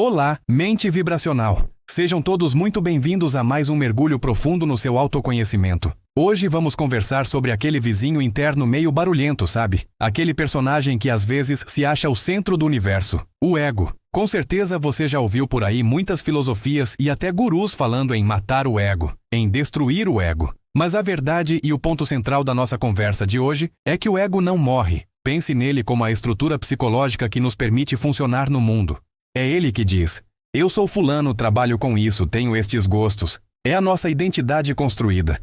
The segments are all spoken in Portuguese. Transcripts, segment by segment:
Olá, mente vibracional. Sejam todos muito bem-vindos a mais um mergulho profundo no seu autoconhecimento. Hoje vamos conversar sobre aquele vizinho interno meio barulhento, sabe? Aquele personagem que às vezes se acha o centro do universo, o ego. Com certeza você já ouviu por aí muitas filosofias e até gurus falando em matar o ego, em destruir o ego. Mas a verdade e o ponto central da nossa conversa de hoje é que o ego não morre. Pense nele como a estrutura psicológica que nos permite funcionar no mundo. É ele que diz: eu sou fulano, trabalho com isso, tenho estes gostos. É a nossa identidade construída.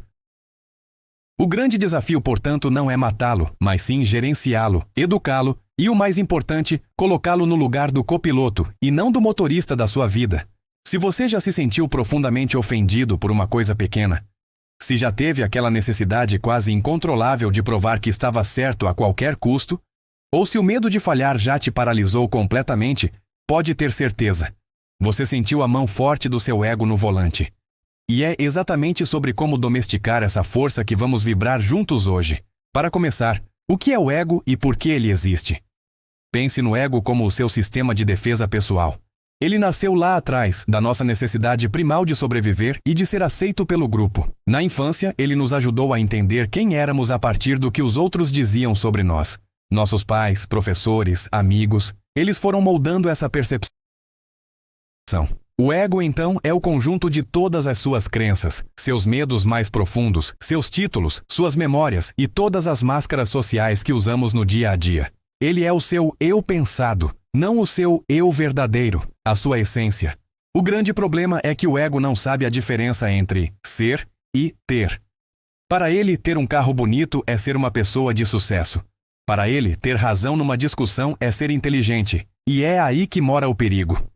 O grande desafio, portanto, não é matá-lo, mas sim gerenciá-lo, educá-lo e, o mais importante, colocá-lo no lugar do copiloto e não do motorista da sua vida. Se você já se sentiu profundamente ofendido por uma coisa pequena, se já teve aquela necessidade quase incontrolável de provar que estava certo a qualquer custo, ou se o medo de falhar já te paralisou completamente, pode ter certeza, você sentiu a mão forte do seu ego no volante. E é exatamente sobre como domesticar essa força que vamos vibrar juntos hoje. Para começar, o que é o ego e por que ele existe? Pense no ego como o seu sistema de defesa pessoal. Ele nasceu lá atrás, da nossa necessidade primal de sobreviver e de ser aceito pelo grupo. Na infância, ele nos ajudou a entender quem éramos a partir do que os outros diziam sobre nós. Nossos pais, professores, amigos, eles foram moldando essa percepção. O ego, então, é o conjunto de todas as suas crenças, seus medos mais profundos, seus títulos, suas memórias e todas as máscaras sociais que usamos no dia a dia. Ele é o seu eu pensado, não o seu eu verdadeiro, a sua essência. O grande problema é que o ego não sabe a diferença entre ser e ter. Para ele, ter um carro bonito é ser uma pessoa de sucesso. Para ele, ter razão numa discussão é ser inteligente, e é aí que mora o perigo.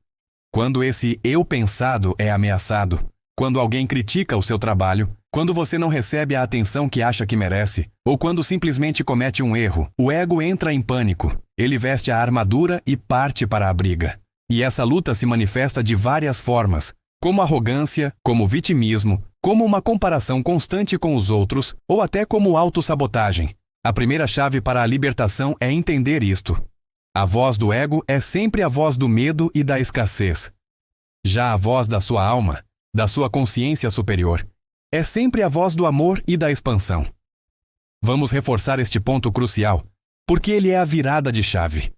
Quando esse eu pensado é ameaçado, quando alguém critica o seu trabalho, quando você não recebe a atenção que acha que merece, ou quando simplesmente comete um erro, o ego entra em pânico. Ele veste a armadura e parte para a briga. E essa luta se manifesta de várias formas, como arrogância, como vitimismo, como uma comparação constante com os outros, ou até como autossabotagem. A primeira chave para a libertação é entender isto. A voz do ego é sempre a voz do medo e da escassez. Já a voz da sua alma, da sua consciência superior, é sempre a voz do amor e da expansão. Vamos reforçar este ponto crucial, porque ele é a virada de chave.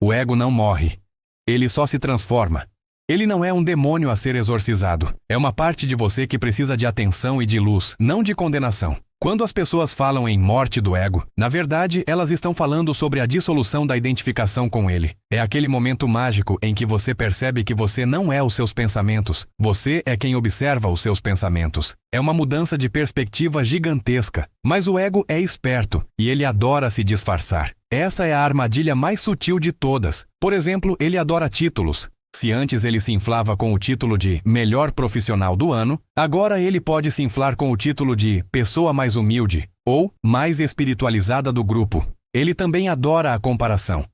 O ego não morre. Ele só se transforma. Ele não é um demônio a ser exorcizado. É uma parte de você que precisa de atenção e de luz, não de condenação. Quando as pessoas falam em morte do ego, na verdade, elas estão falando sobre a dissolução da identificação com ele. É aquele momento mágico em que você percebe que você não é os seus pensamentos, você é quem observa os seus pensamentos. É uma mudança de perspectiva gigantesca, mas o ego é esperto e ele adora se disfarçar. Essa é a armadilha mais sutil de todas. Por exemplo, ele adora títulos. Se antes ele se inflava com o título de melhor profissional do ano, agora ele pode se inflar com o título de pessoa mais humilde ou mais espiritualizada do grupo. Ele também adora a comparação.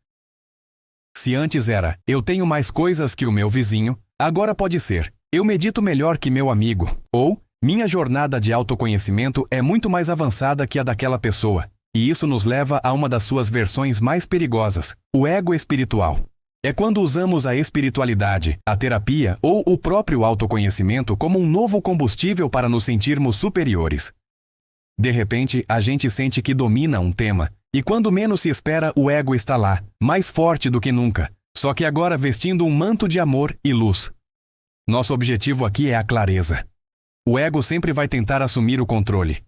Se antes era eu tenho mais coisas que o meu vizinho, agora pode ser eu medito melhor que meu amigo ou minha jornada de autoconhecimento é muito mais avançada que a daquela pessoa. E isso nos leva a uma das suas versões mais perigosas, o ego espiritual. É quando usamos a espiritualidade, a terapia ou o próprio autoconhecimento como um novo combustível para nos sentirmos superiores. De repente, a gente sente que domina um tema, e quando menos se espera, o ego está lá, mais forte do que nunca, só que agora vestindo um manto de amor e luz. Nosso objetivo aqui é a clareza. O ego sempre vai tentar assumir o controle.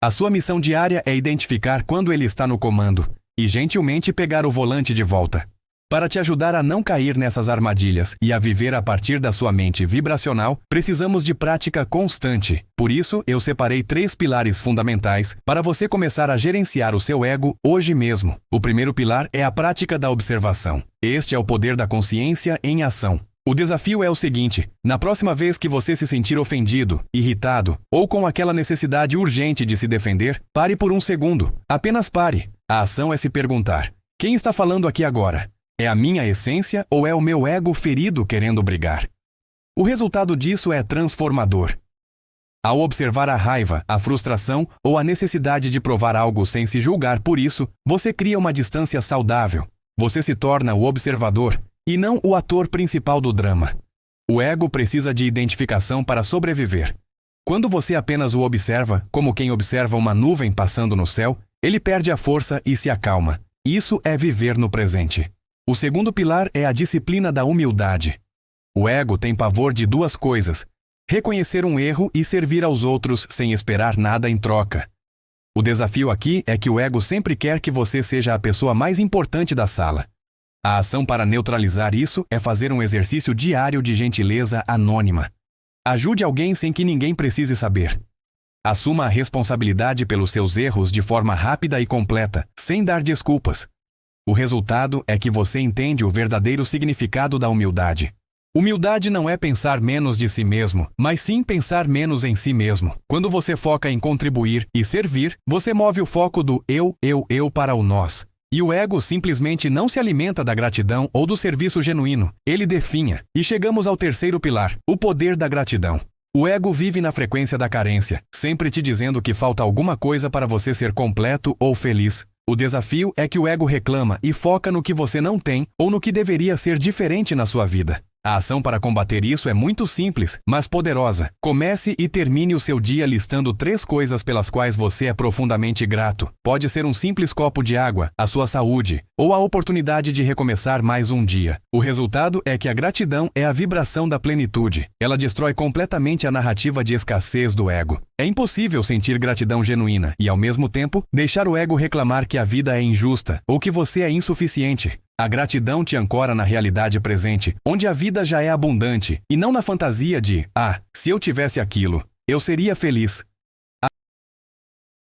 A sua missão diária é identificar quando ele está no comando, e gentilmente pegar o volante de volta. Para te ajudar a não cair nessas armadilhas e a viver a partir da sua mente vibracional, precisamos de prática constante. Por isso, eu separei 3 pilares fundamentais para você começar a gerenciar o seu ego hoje mesmo. O primeiro pilar é a prática da observação. Este é o poder da consciência em ação. O desafio é o seguinte: na próxima vez que você se sentir ofendido, irritado ou com aquela necessidade urgente de se defender, pare por um segundo. Apenas pare. A ação é se perguntar: quem está falando aqui agora? É a minha essência ou é o meu ego ferido querendo brigar? O resultado disso é transformador. Ao observar a raiva, a frustração ou a necessidade de provar algo sem se julgar por isso, você cria uma distância saudável. Você se torna o observador e não o ator principal do drama. O ego precisa de identificação para sobreviver. Quando você apenas o observa, como quem observa uma nuvem passando no céu, ele perde a força e se acalma. Isso é viver no presente. O segundo pilar é a disciplina da humildade. O ego tem pavor de duas coisas: reconhecer um erro e servir aos outros sem esperar nada em troca. O desafio aqui é que o ego sempre quer que você seja a pessoa mais importante da sala. A ação para neutralizar isso é fazer um exercício diário de gentileza anônima. Ajude alguém sem que ninguém precise saber. Assuma a responsabilidade pelos seus erros de forma rápida e completa, sem dar desculpas. O resultado é que você entende o verdadeiro significado da humildade. Humildade não é pensar menos de si mesmo, mas sim pensar menos em si mesmo. Quando você foca em contribuir e servir, você move o foco do eu para o nós. E o ego simplesmente não se alimenta da gratidão ou do serviço genuíno, ele definha. E chegamos ao terceiro pilar, o poder da gratidão. O ego vive na frequência da carência, sempre te dizendo que falta alguma coisa para você ser completo ou feliz. O desafio é que o ego reclama e foca no que você não tem ou no que deveria ser diferente na sua vida. A ação para combater isso é muito simples, mas poderosa. Comece e termine o seu dia listando 3 coisas pelas quais você é profundamente grato. Pode ser um simples copo de água, a sua saúde, ou a oportunidade de recomeçar mais um dia. O resultado é que a gratidão é a vibração da plenitude. Ela destrói completamente a narrativa de escassez do ego. É impossível sentir gratidão genuína e, ao mesmo tempo, deixar o ego reclamar que a vida é injusta ou que você é insuficiente. A gratidão te ancora na realidade presente, onde a vida já é abundante, e não na fantasia de, se eu tivesse aquilo, eu seria feliz.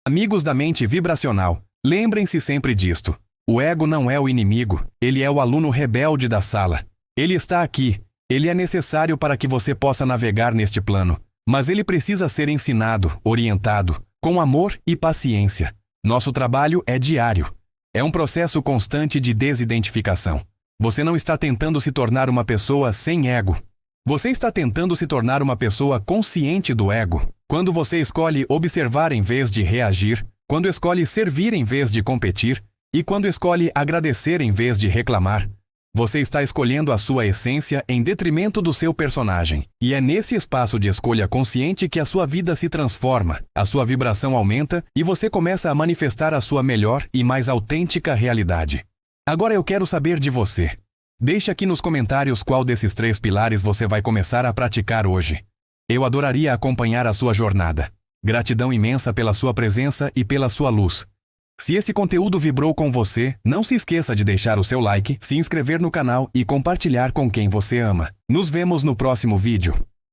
Amigos da mente vibracional, lembrem-se sempre disto. O ego não é o inimigo, ele é o aluno rebelde da sala. Ele está aqui, ele é necessário para que você possa navegar neste plano, mas ele precisa ser ensinado, orientado, com amor e paciência. Nosso trabalho é diário. É um processo constante de desidentificação. Você não está tentando se tornar uma pessoa sem ego. Você está tentando se tornar uma pessoa consciente do ego. Quando você escolhe observar em vez de reagir, quando escolhe servir em vez de competir, e quando escolhe agradecer em vez de reclamar, você está escolhendo a sua essência em detrimento do seu personagem. E é nesse espaço de escolha consciente que a sua vida se transforma, a sua vibração aumenta e você começa a manifestar a sua melhor e mais autêntica realidade. Agora eu quero saber de você. Deixe aqui nos comentários qual desses 3 pilares você vai começar a praticar hoje. Eu adoraria acompanhar a sua jornada. Gratidão imensa pela sua presença e pela sua luz. Se esse conteúdo vibrou com você, não se esqueça de deixar o seu like, se inscrever no canal e compartilhar com quem você ama. Nos vemos no próximo vídeo.